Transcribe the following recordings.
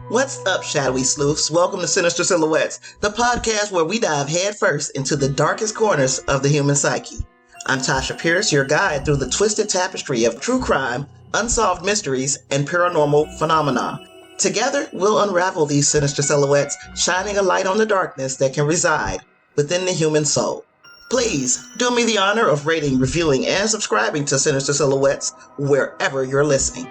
What's up, shadowy sleuths? Welcome to Sinister Silhouettes, the podcast where we dive headfirst into the darkest corners of the human psyche. I'm Tasha Pierce, your guide through the twisted tapestry of true crime, unsolved mysteries, and paranormal phenomena. Together, we'll unravel these sinister silhouettes, shining a light on the darkness that can reside within the human soul. Please do me the honor of rating, reviewing, and subscribing to Sinister Silhouettes wherever you're listening.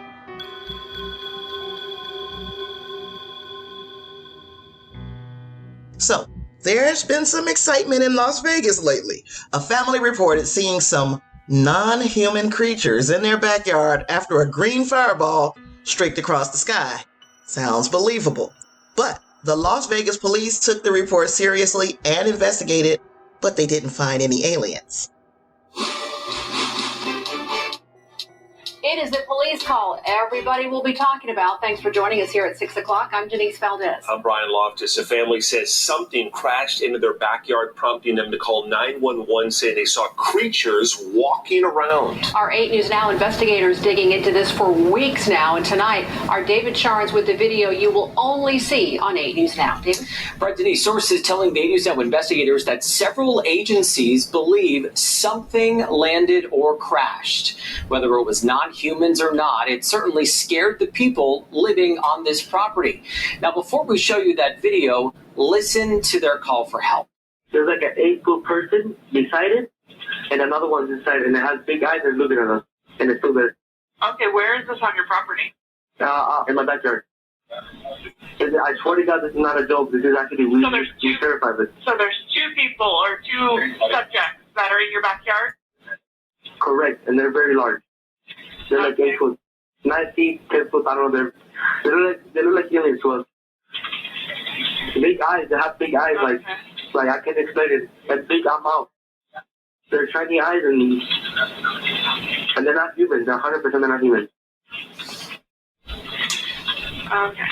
So, there's been some excitement in Las Vegas lately. A family reported seeing some non-human creatures in their backyard after a green fireball streaked across the sky. Sounds believable. But the Las Vegas police took the report seriously and investigated, but they didn't find any aliens. It is a police call everybody will be talking about. Thanks for joining us here at 6 o'clock. I'm Denise Valdez. I'm Brian Loftus. A family says something crashed into their backyard, prompting them to call 911, saying they saw creatures walking around. Our 8 News Now investigators digging into this for weeks now. And tonight, our David Sharns with the video you will only see on 8 News Now. David? Right, Denise, sources telling 8 News Now investigators that several agencies believe something landed or crashed. Whether it was non-humans or not, it certainly scared the people living on this property. Now, before we show you that video, listen to their call for help. There's like an 8-foot person beside it, and another one's inside, and it has big eyes and looking at us, and it's still there. Okay, where is this on your property? In my backyard. I swear to God, this is not a joke. This is actually we terrified of it. So there's 2 people or 2 subjects that are in your backyard? Correct, and they're very large. They're like 8 foot, 9 feet, 10 foot. I don't know. They look like aliens to us. Big eyes. They have big eyes. Okay. Like I can't explain it. And big mouth. They're shiny eyes and they're not human. They're 100% they're not human. Okay.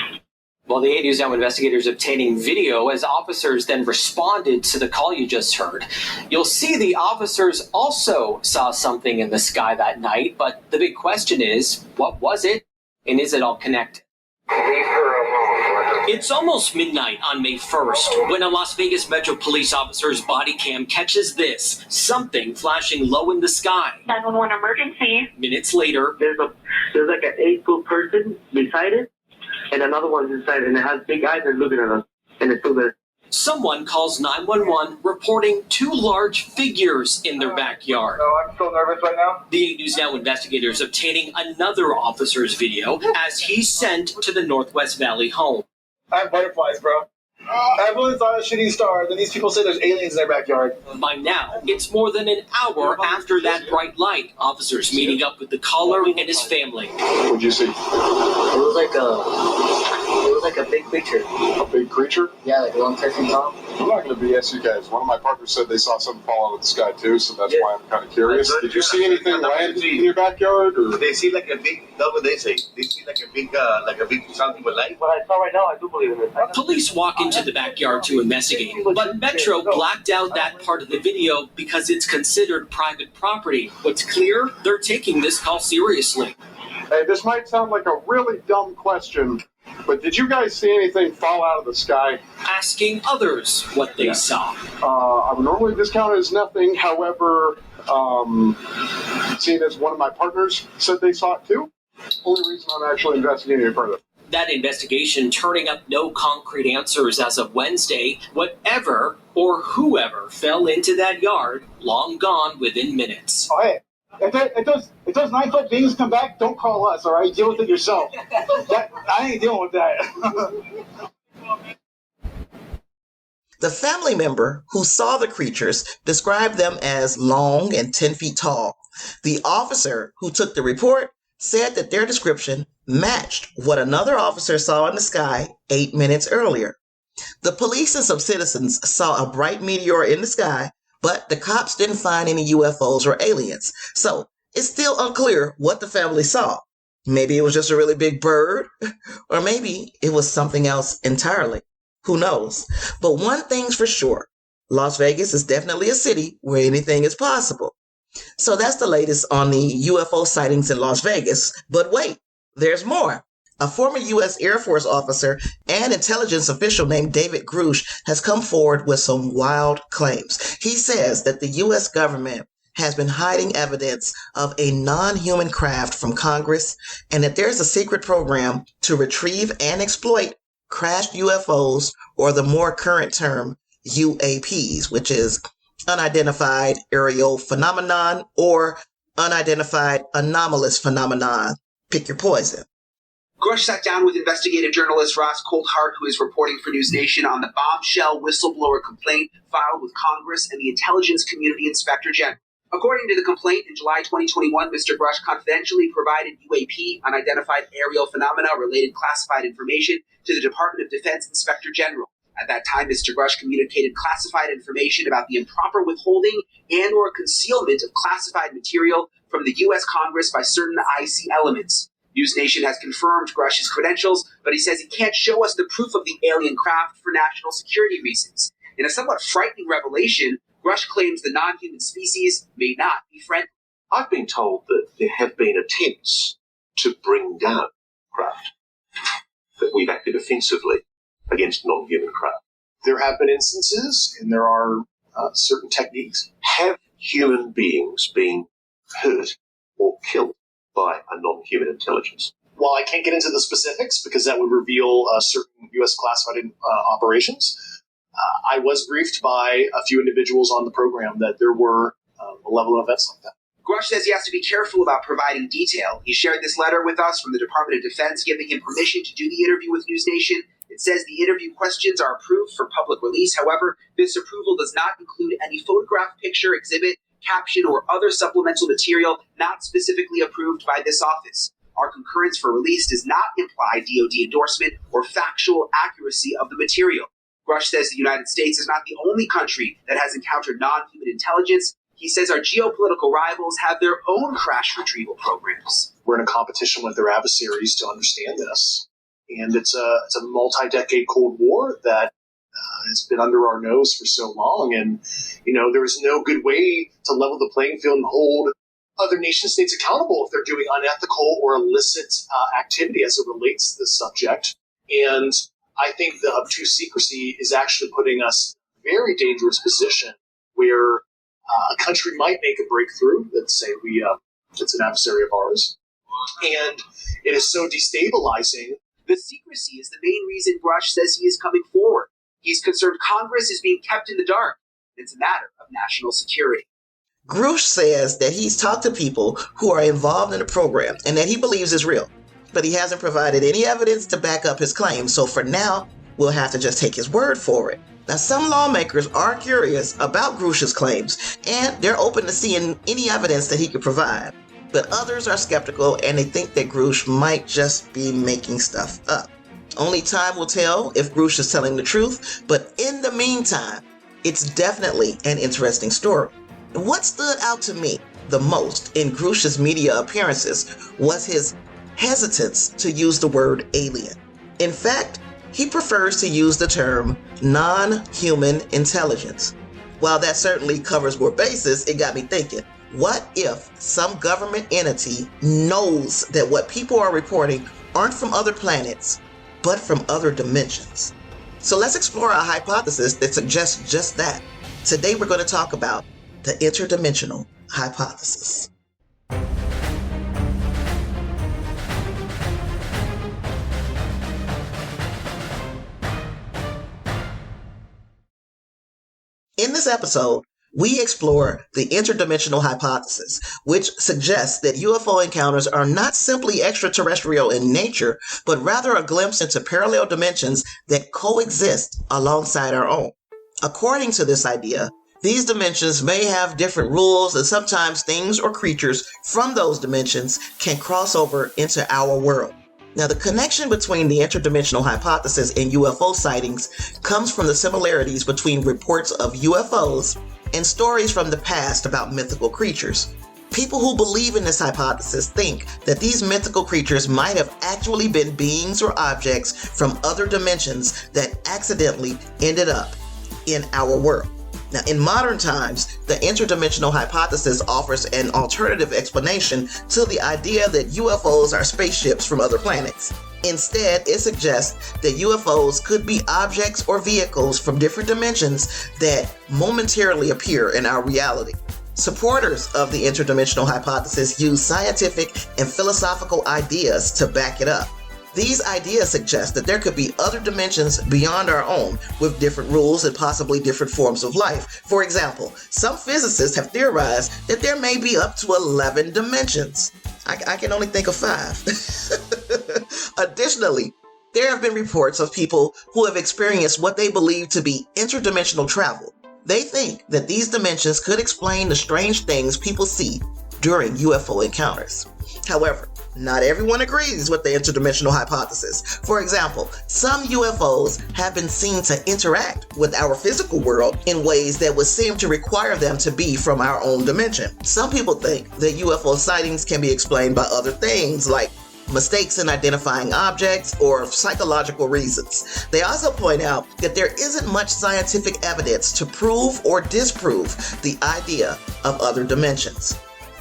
Well, the 8 News Now investigators obtaining video as officers then responded to the call you just heard. You'll see the officers also saw something in the sky that night, but the big question is, what was it, and is it all connected? It's almost midnight on May 1st when a Las Vegas Metro Police officer's body cam catches this, something flashing low in the sky. 911 emergency. Minutes later, There's like an 8-foot person beside it, and another one's inside, and it has big eyes and looking at us, and it's still there. someone calls 911 reporting 2 large figures in their backyard. No, I'm so nervous right now. The 8 News Now investigators obtaining another officer's video as he's sent to the Northwest Valley home. I have butterflies, bro. I really thought a shooting star. Then these people say there's aliens in their backyard. By now, it's more than an hour after that bright light. Officers meeting up with the caller and his family. What'd you see? It was like a big creature. A big creature? Yeah, like a long person top. I'm not going to BS you guys. One of my partners said they saw something fall out of the sky too, so that's why I'm kind of curious. Did you see anything land in your backyard? Or? They see like a big, that's what they say. They see like a big something with light. What I saw right now, I do believe in it. Police walk into the backyard to investigate, but Metro blacked out that part of the video because it's considered private property. What's clear? They're taking this call seriously. Hey, this might sound like a really dumb question, but did you guys see anything fall out of the sky? Asking others what they saw. I would normally discount it as nothing. However, seeing as one of my partners said they saw it too, only reason I'm actually investigating it further. That investigation turning up no concrete answers as of Wednesday. Whatever or whoever fell into that yard, long gone within minutes. Oh, hey. If those 9-foot beings come back, don't call us, all right? Deal with it yourself. I ain't dealing with that. The family member who saw the creatures described them as long and 10 feet tall. The officer who took the report said that their description matched what another officer saw in the sky 8 minutes earlier. The police and some citizens saw a bright meteor in the sky, but the cops didn't find any UFOs or aliens. So it's still unclear what the family saw. Maybe it was just a really big bird, or maybe it was something else entirely. Who knows? But one thing's for sure, Las Vegas is definitely a city where anything is possible. So that's the latest on the UFO sightings in Las Vegas. But wait, there's more. A former U.S. Air Force officer and intelligence official named David Grush has come forward with some wild claims. He says that the U.S. government has been hiding evidence of a non-human craft from Congress and that there's a secret program to retrieve and exploit crashed UFOs, or the more current term UAPs, which is unidentified aerial phenomenon or unidentified anomalous phenomenon. Pick your poison. Grush sat down with investigative journalist Ross Coulthart, who is reporting for News Nation on the bombshell whistleblower complaint filed with Congress and the Intelligence Community Inspector General. According to the complaint, in July 2021, Mr. Grush confidentially provided UAP, unidentified aerial phenomena, related classified information to the Department of Defense Inspector General. At that time, Mr. Grush communicated classified information about the improper withholding and or concealment of classified material from the U.S. Congress by certain IC elements. News Nation has confirmed Grush's credentials, but he says he can't show us the proof of the alien craft for national security reasons. In a somewhat frightening revelation, Grush claims the non-human species may not be friendly. I've been told that there have been attempts to bring down craft, that we've acted offensively against non-human craft. There have been instances, and there are certain techniques. Have human beings been hurt or killed by a non-human intelligence? While I can't get into the specifics because that would reveal certain U.S. classified operations, I was briefed by a few individuals on the program that there were a level of events like that. Grush says he has to be careful about providing detail. He shared this letter with us from the Department of Defense giving him permission to do the interview with News Nation. It says the interview questions are approved for public release. However, this approval does not include any photograph, picture, exhibit, caption, or other supplemental material not specifically approved by this office. Our concurrence for release does not imply DoD endorsement or factual accuracy of the material. Grush says the United States is not the only country that has encountered non-human intelligence. He says our geopolitical rivals have their own crash retrieval programs. We're in a competition with their adversaries to understand this. And it's a multi-decade Cold War that has been under our nose for so long. And, there is no good way to level the playing field and hold other nation states accountable if they're doing unethical or illicit activity as it relates to this subject. And I think the obtuse secrecy is actually putting us in a very dangerous position where a country might make a breakthrough. Let's say it's an adversary of ours. And it is so destabilizing. The secrecy is the main reason Grush says he is coming forward. He's concerned Congress is being kept in the dark. It's a matter of national security. Grush says that he's talked to people who are involved in the program and that he believes is real, but he hasn't provided any evidence to back up his claims. So for now, we'll have to just take his word for it. Now, some lawmakers are curious about Grush's claims, and they're open to seeing any evidence that he could provide. But others are skeptical, and they think that Grush might just be making stuff up. Only time will tell if Grush is telling the truth, but in the meantime, it's definitely an interesting story. What stood out to me the most in Grush's media appearances was his hesitance to use the word alien. In fact, he prefers to use the term non-human intelligence. While that certainly covers more bases, it got me thinking, what if some government entity knows that what people are reporting aren't from other planets, but from other dimensions? So let's explore a hypothesis that suggests just that. Today we're going to talk about the interdimensional hypothesis. In this episode, we explore the interdimensional hypothesis, which suggests that UFO encounters are not simply extraterrestrial in nature, but rather a glimpse into parallel dimensions that coexist alongside our own. According to this idea, these dimensions may have different rules, and sometimes things or creatures from those dimensions can cross over into our world. Now, the connection between the interdimensional hypothesis and UFO sightings comes from the similarities between reports of UFOs and stories from the past about mythical creatures. People who believe in this hypothesis think that these mythical creatures might have actually been beings or objects from other dimensions that accidentally ended up in our world. Now, in modern times, the interdimensional hypothesis offers an alternative explanation to the idea that UFOs are spaceships from other planets. Instead, it suggests that UFOs could be objects or vehicles from different dimensions that momentarily appear in our reality. Supporters of the interdimensional hypothesis use scientific and philosophical ideas to back it up. These ideas suggest that there could be other dimensions beyond our own with different rules and possibly different forms of life. For example, some physicists have theorized that there may be up to 11 dimensions. I can only think of 5. Additionally, there have been reports of people who have experienced what they believe to be interdimensional travel. They think that these dimensions could explain the strange things people see during UFO encounters. However, not everyone agrees with the interdimensional hypothesis. For example, some UFOs have been seen to interact with our physical world in ways that would seem to require them to be from our own dimension. Some people think that UFO sightings can be explained by other things like mistakes in identifying objects or psychological reasons. They also point out that there isn't much scientific evidence to prove or disprove the idea of other dimensions.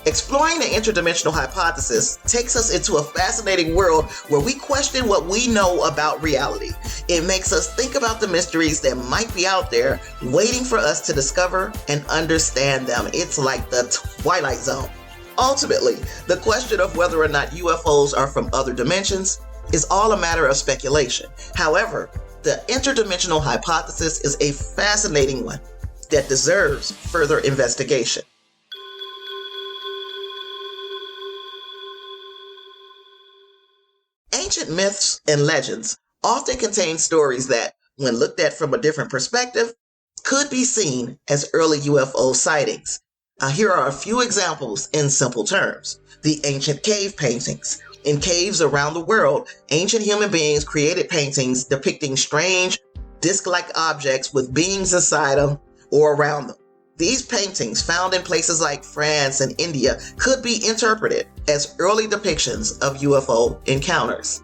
Exploring the interdimensional hypothesis takes us into a fascinating world where we question what we know about reality. It makes us think about the mysteries that might be out there waiting for us to discover and understand them. It's like the Twilight Zone. Ultimately, the question of whether or not UFOs are from other dimensions is all a matter of speculation. However, the interdimensional hypothesis is a fascinating one that deserves further investigation. Ancient myths and legends often contain stories that, when looked at from a different perspective, could be seen as early UFO sightings. Here are a few examples in simple terms. The ancient cave paintings. In caves around the world, ancient human beings created paintings depicting strange, disc-like objects with beings inside them or around them. These paintings, found in places like France and India, could be interpreted as early depictions of UFO encounters.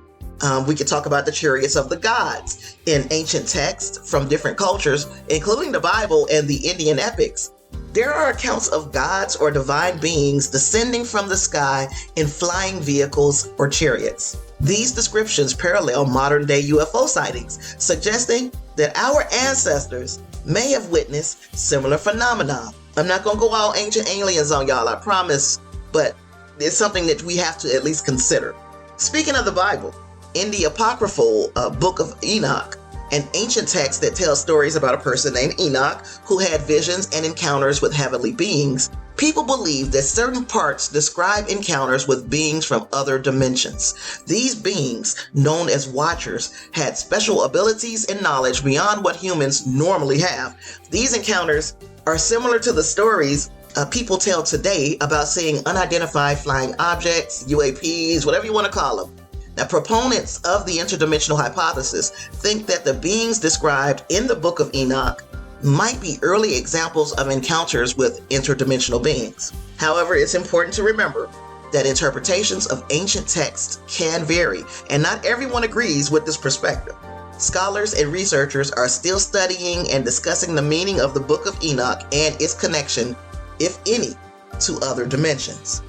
We could talk about the chariots of the gods. In ancient texts from different cultures, including the Bible and the Indian epics, there are accounts of gods or divine beings descending from the sky in flying vehicles or chariots. These descriptions parallel modern-day UFO sightings, suggesting that our ancestors may have witnessed similar phenomena. I'm not going to go all ancient aliens on y'all, I promise, but it's something that we have to at least consider. Speaking of the Bible, in the apocryphal Book of Enoch, an ancient text that tells stories about a person named Enoch who had visions and encounters with heavenly beings, people believe that certain parts describe encounters with beings from other dimensions. These beings, known as watchers, had special abilities and knowledge beyond what humans normally have. These encounters are similar to the stories people tell today about seeing unidentified flying objects, UAPs, whatever you want to call them. Now, proponents of the interdimensional hypothesis think that the beings described in the Book of Enoch might be early examples of encounters with interdimensional beings. However, it's important to remember that interpretations of ancient texts can vary, and not everyone agrees with this perspective. Scholars and researchers are still studying and discussing the meaning of the Book of Enoch and its connection, if any, to other dimensions.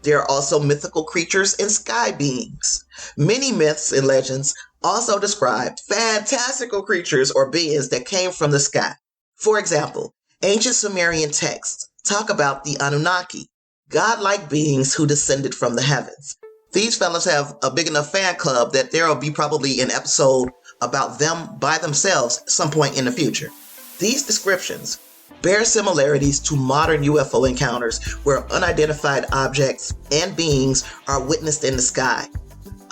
There are also mythical creatures and sky beings. Many myths and legends also describe fantastical creatures or beings that came from the sky. For example, ancient Sumerian texts talk about the Anunnaki, godlike beings who descended from the heavens. These fellas have a big enough fan club that there will be probably an episode about them by themselves at some point in the future. These descriptions bear similarities to modern UFO encounters where unidentified objects and beings are witnessed in the sky.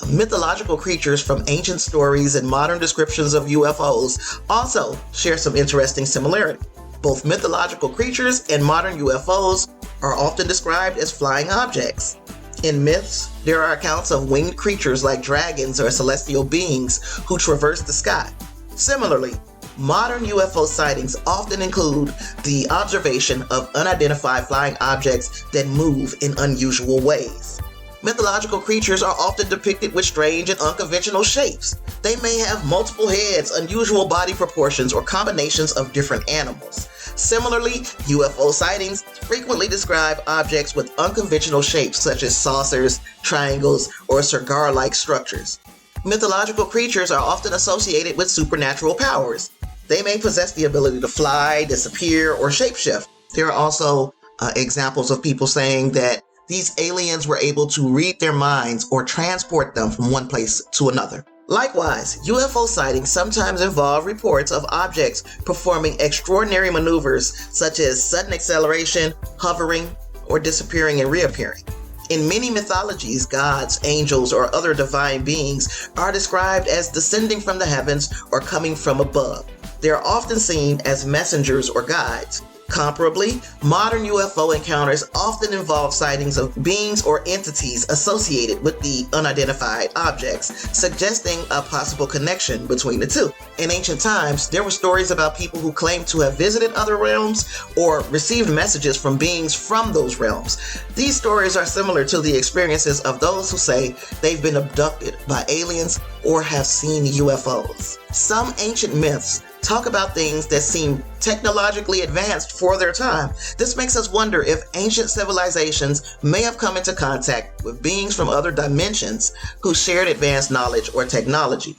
Mythological creatures from ancient stories and modern descriptions of UFOs also share some interesting similarity. Both mythological creatures and modern UFOs are often described as flying objects. In myths, there are accounts of winged creatures like dragons or celestial beings who traverse the sky. Similarly, modern UFO sightings often include the observation of unidentified flying objects that move in unusual ways. Mythological creatures are often depicted with strange and unconventional shapes. They may have multiple heads, unusual body proportions, or combinations of different animals. Similarly, UFO sightings frequently describe objects with unconventional shapes such as saucers, triangles, or cigar-like structures. Mythological creatures are often associated with supernatural powers. They may possess the ability to fly, disappear, or shapeshift. There are also examples of people saying that these aliens were able to read their minds or transport them from one place to another. Likewise, UFO sightings sometimes involve reports of objects performing extraordinary maneuvers such as sudden acceleration, hovering, or disappearing and reappearing. In many mythologies, gods, angels, or other divine beings are described as descending from the heavens or coming from above. They are often seen as messengers or guides. Comparably, modern UFO encounters often involve sightings of beings or entities associated with the unidentified objects, suggesting a possible connection between the two. In ancient times, there were stories about people who claimed to have visited other realms or received messages from beings from those realms. These stories are similar to the experiences of those who say they've been abducted by aliens or have seen UFOs. Some ancient myths talk about things that seem technologically advanced for their time. This makes us wonder if ancient civilizations may have come into contact with beings from other dimensions who shared advanced knowledge or technology.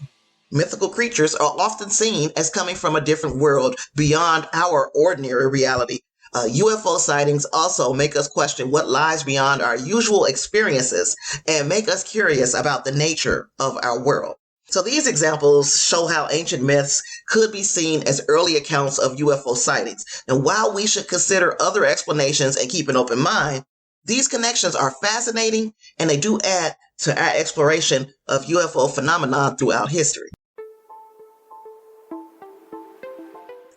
Mythical creatures are often seen as coming from a different world beyond our ordinary reality. UFO sightings also make us question what lies beyond our usual experiences and make us curious about the nature of our world. So these examples show how ancient myths could be seen as early accounts of UFO sightings. And while we should consider other explanations and keep an open mind, these connections are fascinating and they do add to our exploration of UFO phenomena throughout history.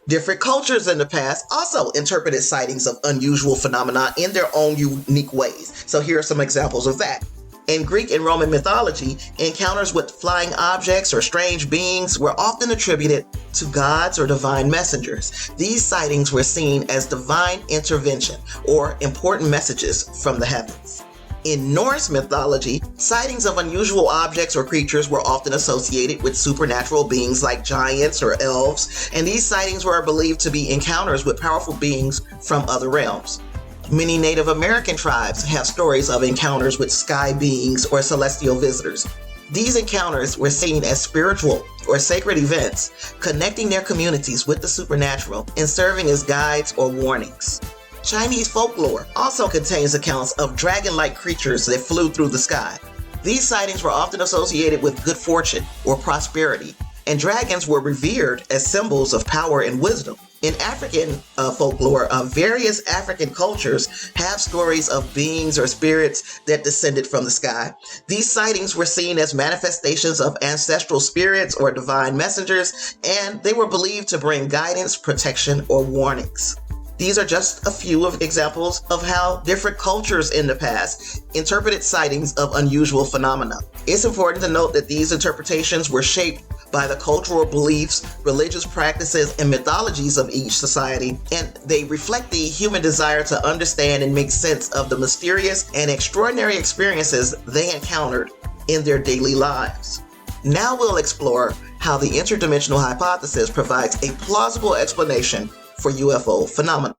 Different cultures in the past also interpreted sightings of unusual phenomena in their own unique ways. So here are some examples of that. In Greek and Roman mythology, encounters with flying objects or strange beings were often attributed to gods or divine messengers. These sightings were seen as divine intervention or important messages from the heavens. In Norse mythology, sightings of unusual objects or creatures were often associated with supernatural beings like giants or elves, and these sightings were believed to be encounters with powerful beings from other realms. Many Native American tribes have stories of encounters with sky beings or celestial visitors. These encounters were seen as spiritual or sacred events, connecting their communities with the supernatural and serving as guides or warnings. Chinese folklore also contains accounts of dragon-like creatures that flew through the sky. These sightings were often associated with good fortune or prosperity, and dragons were revered as symbols of power and wisdom. In African folklore, various African cultures have stories of beings or spirits that descended from the sky. These sightings were seen as manifestations of ancestral spirits or divine messengers, and they were believed to bring guidance, protection, or warnings. These are just a few of examples of how different cultures in the past interpreted sightings of unusual phenomena. It's important to note that these interpretations were shaped by the cultural beliefs, religious practices, and mythologies of each society, and they reflect the human desire to understand and make sense of the mysterious and extraordinary experiences they encountered in their daily lives. Now we'll explore how the interdimensional hypothesis provides a plausible explanation for UFO phenomena.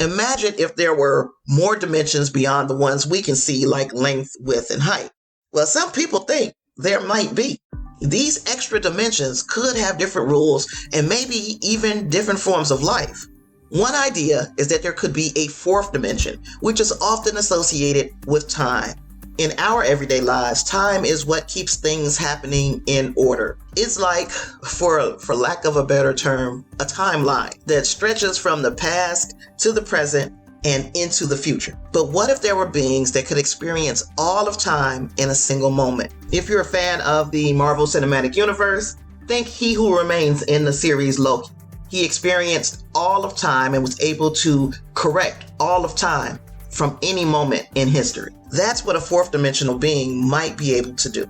Imagine if there were more dimensions beyond the ones we can see, like length, width, and height. Well, some people think there might be. These extra dimensions could have different rules and maybe even different forms of life. One idea is that there could be a fourth dimension, which is often associated with time. In our everyday lives, time is what keeps things happening in order. It's like, for lack of a better term, a timeline that stretches from the past to the present and into the future. But what if there were beings that could experience all of time in a single moment? If you're a fan of the Marvel Cinematic Universe, think He Who Remains in the series Loki. He experienced all of time and was able to correct all of time from any moment in history. That's what a fourth dimensional being might be able to do.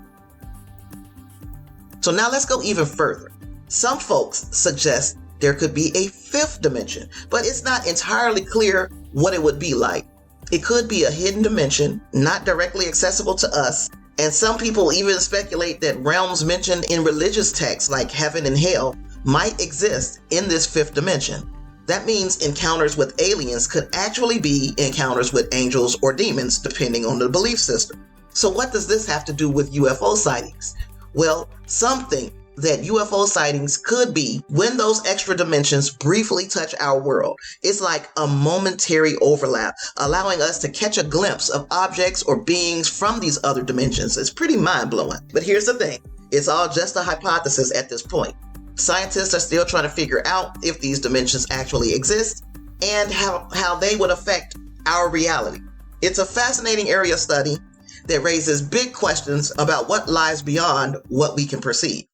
So now let's go even further. Some folks suggest there could be a fifth dimension, but it's not entirely clear what it would be like. It could be a hidden dimension, not directly accessible to us, and some people even speculate that realms mentioned in religious texts like heaven and hell might exist in this fifth dimension. That means encounters with aliens could actually be encounters with angels or demons, depending on the belief system. So what does this have to do with UFO sightings? Well, some think that UFO sightings could be when those extra dimensions briefly touch our world. It's like a momentary overlap, allowing us to catch a glimpse of objects or beings from these other dimensions. It's pretty mind-blowing. But here's the thing, it's all just a hypothesis at this point. Scientists are still trying to figure out if these dimensions actually exist and how they would affect our reality. It's a fascinating area of study that raises big questions about what lies beyond what we can perceive.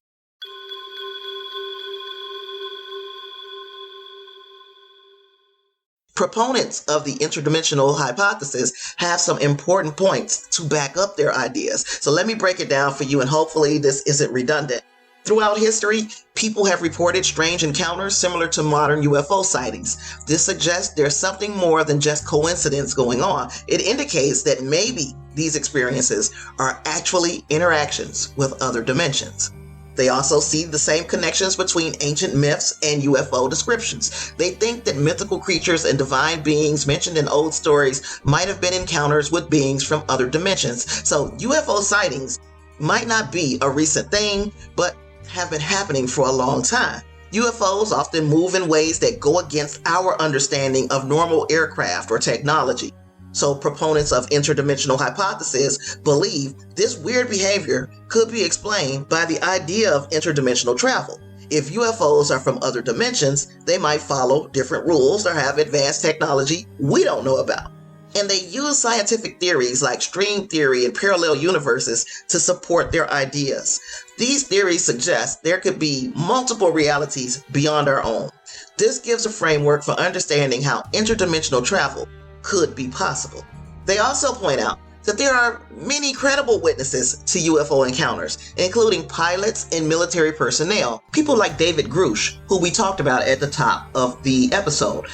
Proponents of the interdimensional hypothesis have some important points to back up their ideas. So let me break it down for you, and hopefully this isn't redundant. Throughout history, people have reported strange encounters similar to modern UFO sightings. This suggests there's something more than just coincidence going on. It indicates that maybe these experiences are actually interactions with other dimensions. They also see the same connections between ancient myths and UFO descriptions. They think that mythical creatures and divine beings mentioned in old stories might have been encounters with beings from other dimensions. So UFO sightings might not be a recent thing, but have been happening for a long time. UFOs often move in ways that go against our understanding of normal aircraft or technology. So proponents of interdimensional hypothesis believe this weird behavior could be explained by the idea of interdimensional travel. If UFOs are from other dimensions, they might follow different rules or have advanced technology we don't know about. And they use scientific theories like string theory and parallel universes to support their ideas. These theories suggest there could be multiple realities beyond our own. This gives a framework for understanding how interdimensional travel could be possible. They also point out that there are many credible witnesses to UFO encounters, including pilots and military personnel. People like David Grush, who we talked about at the top of the episode.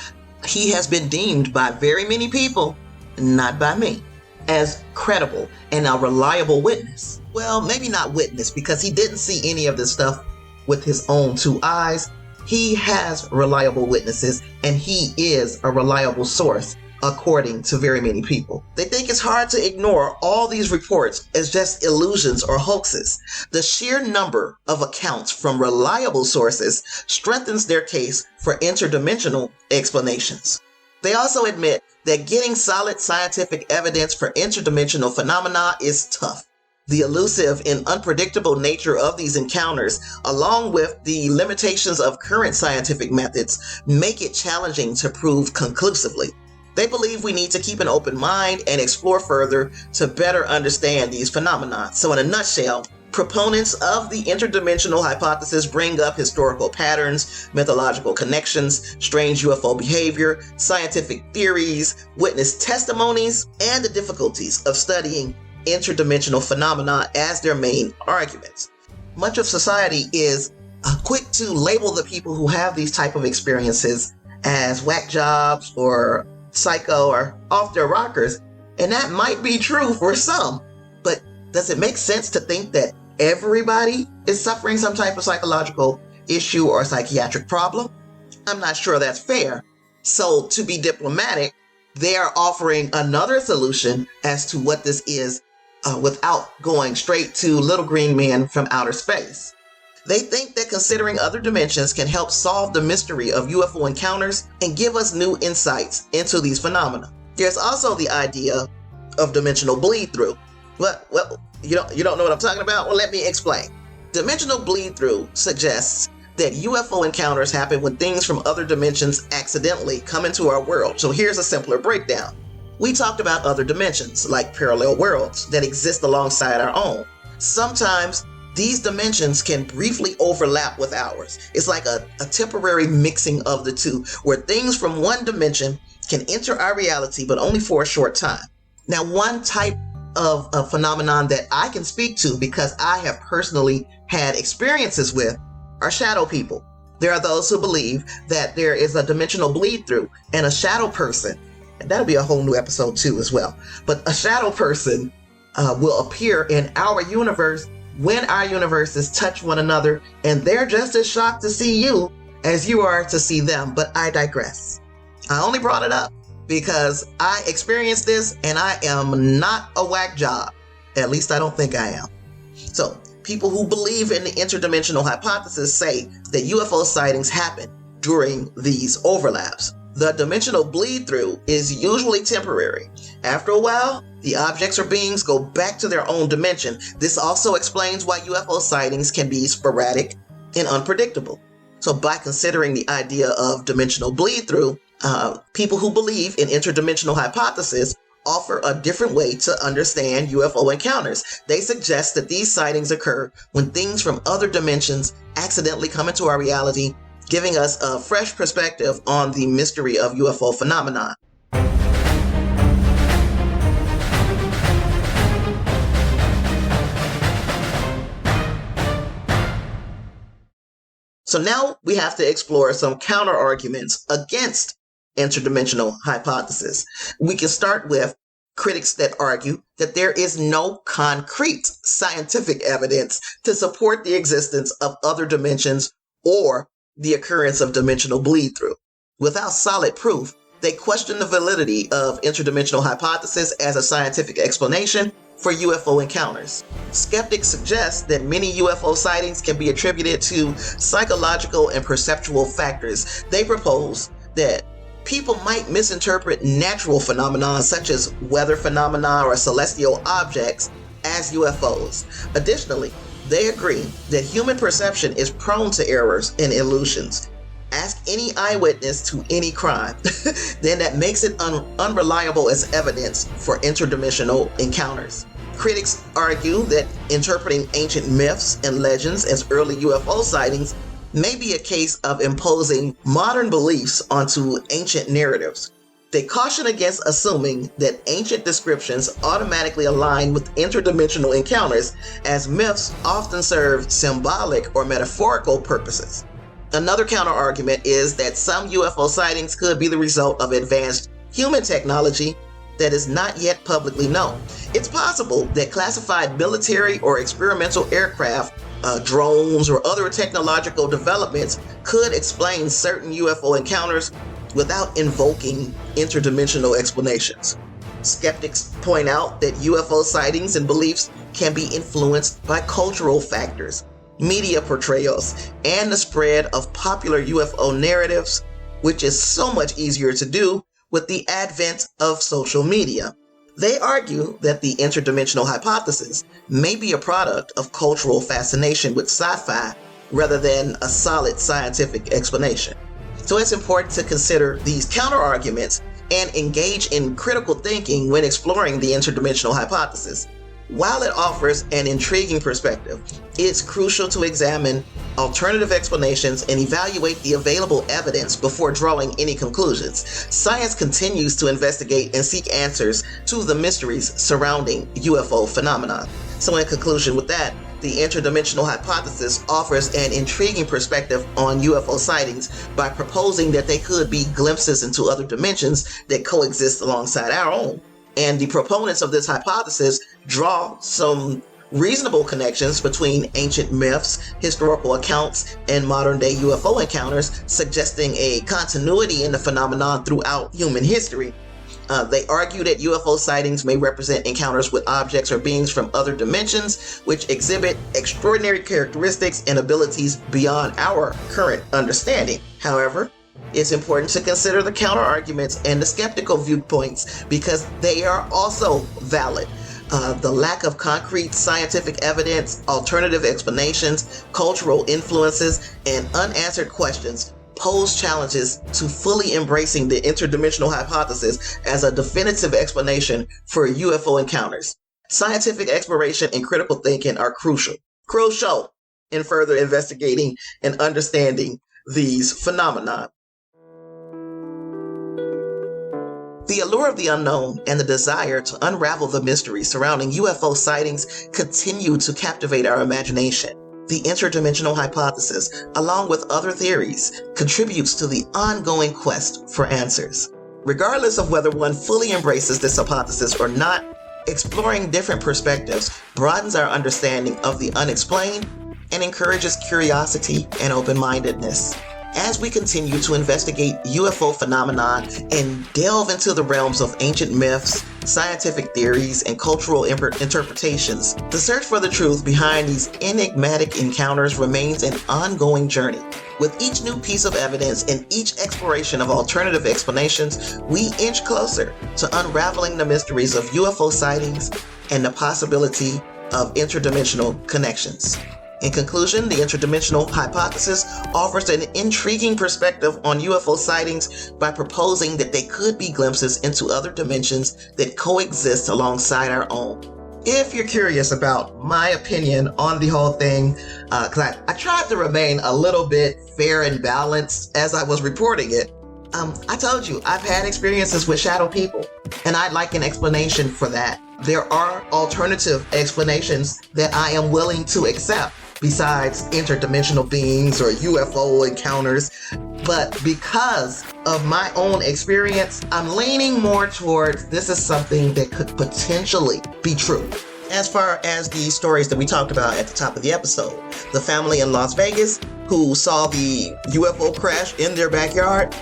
He has been deemed by very many people, not by me, as credible and a reliable witness. Well, maybe not witness, because he didn't see any of this stuff with his own two eyes. He has reliable witnesses, and he is a reliable source, according to very many people. They think it's hard to ignore all these reports as just illusions or hoaxes. The sheer number of accounts from reliable sources strengthens their case for interdimensional explanations. They also admit that getting solid scientific evidence for interdimensional phenomena is tough. The elusive and unpredictable nature of these encounters, along with the limitations of current scientific methods, make it challenging to prove conclusively. They believe we need to keep an open mind and explore further to better understand these phenomena. So in a nutshell, proponents of the interdimensional hypothesis bring up historical patterns, mythological connections, strange UFO behavior, scientific theories, witness testimonies, and the difficulties of studying interdimensional phenomena as their main arguments. Much of society is quick to label the people who have these type of experiences as whack jobs or psycho or off their rockers, and that might be true for some, but does it make sense to think that everybody is suffering some type of psychological issue or psychiatric problem? I'm not sure that's fair. So to be diplomatic, they are offering another solution as to what this is without going straight to little green men from outer space. They think that considering other dimensions can help solve the mystery of UFO encounters and give us new insights into these phenomena. There's also the idea of dimensional bleed-through. Well, you don't know what I'm talking about? Well, let me explain. Dimensional bleed-through suggests that UFO encounters happen when things from other dimensions accidentally come into our world. So here's a simpler breakdown. We talked about other dimensions, like parallel worlds, that exist alongside our own. Sometimes these dimensions can briefly overlap with ours. It's like a temporary mixing of the two, where things from one dimension can enter our reality, but only for a short time. Now, one type of a phenomenon that I can speak to because I have personally had experiences with are shadow people. There are those who believe that there is a dimensional bleed through and a shadow person, and that'll be a whole new episode too as well. But a shadow person will appear in our universe when our universes touch one another, and they're just as shocked to see you as you are to see them. But I digress. I only brought it up because I experienced this and I am not a whack job. At least I don't think I am. So people who believe in the interdimensional hypothesis say that UFO sightings happen during these overlaps. The dimensional bleed through is usually temporary. After a while, the objects or beings go back to their own dimension. This also explains why UFO sightings can be sporadic and unpredictable. So by considering the idea of dimensional bleed through, people who believe in interdimensional hypothesis offer a different way to understand UFO encounters. They suggest that these sightings occur when things from other dimensions accidentally come into our reality, giving us a fresh perspective on the mystery of UFO phenomenon. So now we have to explore some counter arguments against interdimensional hypothesis. We can start with critics that argue that there is no concrete scientific evidence to support the existence of other dimensions or the occurrence of dimensional bleed through. Without solid proof, they question the validity of interdimensional hypothesis as a scientific explanation for UFO encounters. Skeptics suggest that many UFO sightings can be attributed to psychological and perceptual factors. They propose that people might misinterpret natural phenomena such as weather phenomena or celestial objects as UFOs. Additionally, they agree that human perception is prone to errors and illusions. Ask any eyewitness to any crime, then that makes it unreliable as evidence for interdimensional encounters. Critics argue that interpreting ancient myths and legends as early UFO sightings may be a case of imposing modern beliefs onto ancient narratives. They caution against assuming that ancient descriptions automatically align with interdimensional encounters, as myths often serve symbolic or metaphorical purposes. Another counter-argument is that some UFO sightings could be the result of advanced human technology that is not yet publicly known. It's possible that classified military or experimental aircraft, drones, or other technological developments could explain certain UFO encounters without invoking interdimensional explanations. Skeptics point out that UFO sightings and beliefs can be influenced by cultural factors, media portrayals, and the spread of popular UFO narratives, which is so much easier to do with the advent of social media. They argue that the interdimensional hypothesis may be a product of cultural fascination with sci-fi rather than a solid scientific explanation. So it's important to consider these counter-arguments and engage in critical thinking when exploring the interdimensional hypothesis. While it offers an intriguing perspective, it's crucial to examine alternative explanations and evaluate the available evidence before drawing any conclusions. Science continues to investigate and seek answers to the mysteries surrounding UFO phenomena. So in conclusion with that, the interdimensional hypothesis offers an intriguing perspective on UFO sightings by proposing that they could be glimpses into other dimensions that coexist alongside our own. And the proponents of this hypothesis draw some reasonable connections between ancient myths, historical accounts, and modern-day UFO encounters, suggesting a continuity in the phenomenon throughout human history. They argue that UFO sightings may represent encounters with objects or beings from other dimensions, which exhibit extraordinary characteristics and abilities beyond our current understanding. However, it's important to consider the counter-arguments and the skeptical viewpoints because they are also valid. The lack of concrete scientific evidence, alternative explanations, cultural influences, and unanswered questions pose challenges to fully embracing the interdimensional hypothesis as a definitive explanation for UFO encounters. Scientific exploration and critical thinking are crucial in further investigating and understanding these phenomena. The allure of the unknown and the desire to unravel the mystery surrounding UFO sightings continue to captivate our imagination. the interdimensional hypothesis, along with other theories, contributes to the ongoing quest for answers. Regardless of whether one fully embraces this hypothesis or not, exploring different perspectives broadens our understanding of the unexplained and encourages curiosity and open-mindedness. As we continue to investigate UFO phenomenon and delve into the realms of ancient myths, scientific theories, and cultural interpretations, the search for the truth behind these enigmatic encounters remains an ongoing journey. With each new piece of evidence and each exploration of alternative explanations, we inch closer to unraveling the mysteries of UFO sightings and the possibility of interdimensional connections. In conclusion, the interdimensional hypothesis offers an intriguing perspective on UFO sightings by proposing that they could be glimpses into other dimensions that coexist alongside our own. If you're curious about my opinion on the whole thing, I tried to remain a little bit fair and balanced as I was reporting it. I told you, I've had experiences with shadow people, and I'd like an explanation for that. There are alternative explanations that I am willing to accept besides interdimensional beings or UFO encounters. But because of my own experience, I'm leaning more towards this is something that could potentially be true. As far as the stories that we talked about at the top of the episode, the family in Las Vegas who saw the UFO crash in their backyard,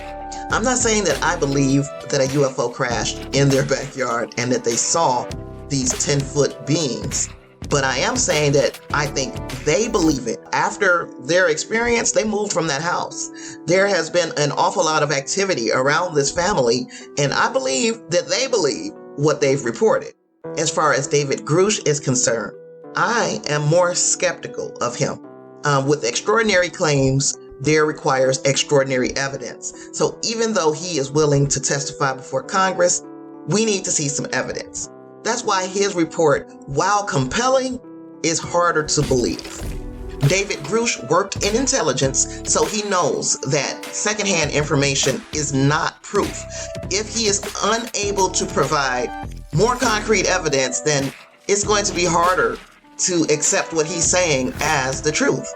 I'm not saying that I believe that a UFO crashed in their backyard and that they saw these 10-foot beings. But I am saying that I think they believe it. After their experience, they moved from that house. There has been an awful lot of activity around this family, and I believe that they believe what they've reported. As far as David Grusch is concerned, I am more skeptical of him. With extraordinary claims, there requires extraordinary evidence. So even though he is willing to testify before Congress, we need to see some evidence. That's why his report, while compelling, is harder to believe. David Grusch worked in intelligence, so he knows that secondhand information is not proof. If he is unable to provide more concrete evidence, then it's going to be harder to accept what he's saying as the truth.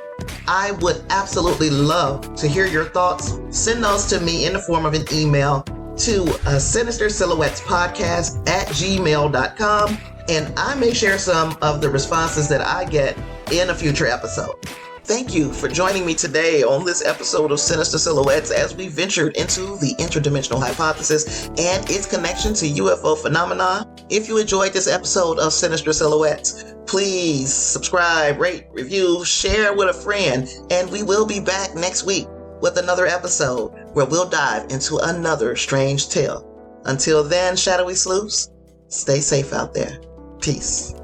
I would absolutely love to hear your thoughts. Send those to me in the form of an email to sinistersilhouettespodcast at gmail.com, and I may share some of the responses that I get in a future episode. Thank you for joining me today on this episode of Sinister Silhouettes as we ventured into the interdimensional hypothesis and its connection to UFO phenomena. If you enjoyed this episode of Sinister Silhouettes, please subscribe, rate, review, share with a friend, and we will be back next week with another episode where we'll dive into another strange tale. Until then, shadowy sleuths, stay safe out there. Peace.